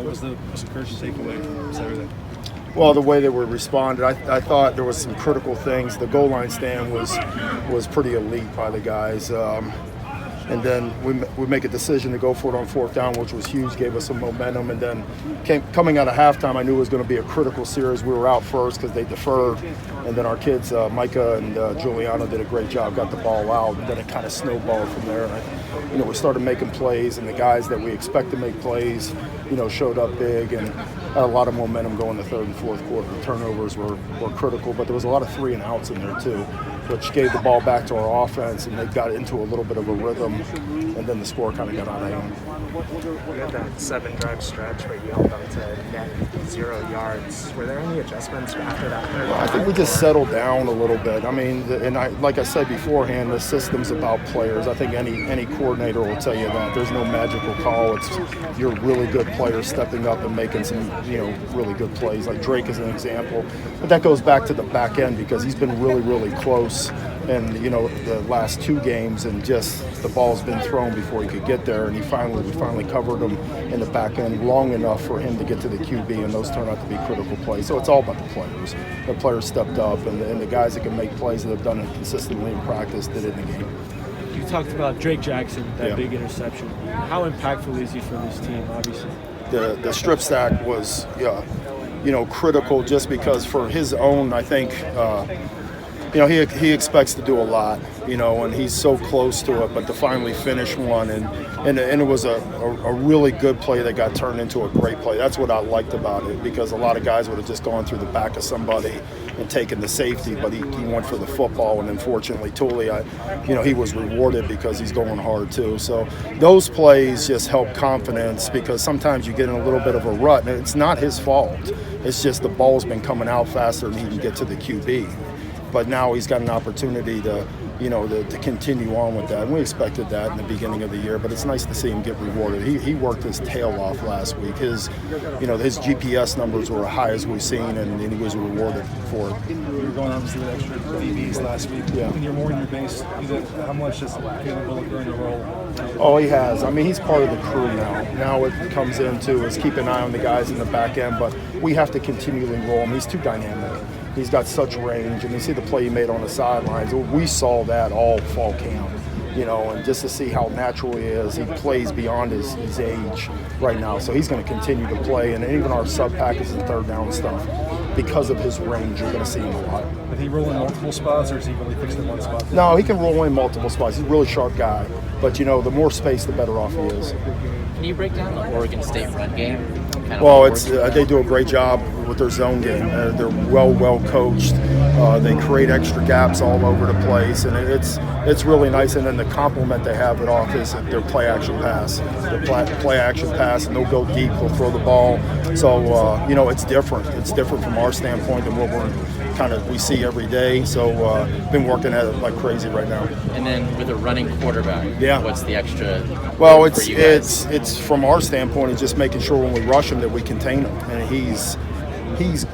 What was the most encouraging takeaway from Saturday? Well, the way they were responded, I thought there was some critical things. The goal line stand was pretty elite by the guys. And then we make a decision to go for it on fourth down, which was huge, gave us some momentum. And then coming out of halftime, I knew it was going to be a critical series. We were out first because they deferred. And then our kids, Micah and Giuliano, did a great job, got the ball out. And then it kind of snowballed from there. And we started making plays, and the guys that we expect to make plays, showed up big and had a lot of momentum going the third and fourth quarter. The turnovers were critical, but there was a lot of 3 and outs in there too, which gave the ball back to our offense, and they got into a little bit of a rhythm, and then the score kind of got out of hand. We had that 7-drive stretch where you held them to net 0 yards. Were there any adjustments after that? Well, I think we just settled down a little bit. I mean, like I said beforehand, the system's about players. I think any coordinator will tell you that. There's no magical call. It's you're really good players stepping up and making some, really good plays. Like Drake is an example. But that goes back to the back end because he's been really, really close. And the last 2 games, and just the ball's been thrown before he could get there, and we finally covered him in the back end long enough for him to get to the QB, and those turned out to be critical plays. So it's all about the players. The players stepped up, and the guys that can make plays that have done it consistently in practice did it in the game. You talked about Drake Jackson, that big interception. How impactful is he for this team? Obviously, the strip sack was critical just because for his own, I think. He expects to do a lot, and he's so close to it, but to finally finish one, and it was a really good play that got turned into a great play. That's what I liked about it, because a lot of guys would have just gone through the back of somebody and taken the safety, but he went for the football, and unfortunately, Tully, he was rewarded because he's going hard too. So those plays just help confidence, because sometimes you get in a little bit of a rut, and it's not his fault. It's just the ball's been coming out faster than he can get to the QB. But now he's got an opportunity to continue on with that. And we expected that in the beginning of the year, but it's nice to see him get rewarded. He worked his tail off last week. His GPS numbers were as high as we've seen, and he was rewarded for it. You were going obviously with extra DBs last week. Yeah. When you're more in your base, how much does Caleb Bullock earn your role? Oh, he has. I mean, he's part of the crew now. Now it comes into is keep an eye on the guys in the back end, but we have to continually roll him. He's too dynamic. He's got such range, and you see the play he made on the sidelines. We saw that all fall camp, and just to see how natural he is. He plays beyond his age right now, so he's going to continue to play. And even our sub package and third down stuff, because of his range, you're going to see him a lot. Did he roll in multiple spots, or is he really fixed in one spot? No, he can roll in multiple spots. He's a really sharp guy, but the more space, the better off he is. Can you break down the Oregon State run game? Well, they do a great job with their zone game. They're well coached. They create extra gaps all over the place, and it's really nice. And then the complement they have it off is their play action pass. Their play action pass, and they'll go deep. They'll throw the ball. So it's different. It's different from our standpoint than what we see every day. So been working at it like crazy right now. And then with a running quarterback, what's the extra? Well, it's from our standpoint, it's just making sure when we rush him that we contain him, and he's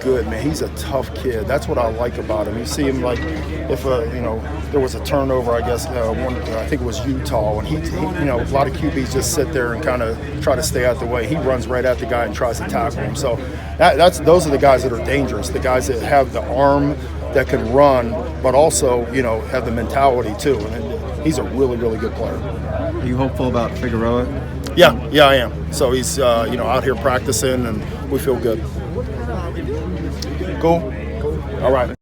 good, man. He's a tough kid. That's what I like about him. You see him like if there was a turnover, I guess I think it was Utah, and he a lot of QBs just sit there and kind of try to stay out the way. He runs right at the guy and tries to tackle him. So those are the guys that are dangerous. The guys that have the arm that can run, but also have the mentality too. And he's a really, really good player. Are you hopeful about Figueroa? Yeah, I am. So he's out here practicing, and we feel good. Cool. All right.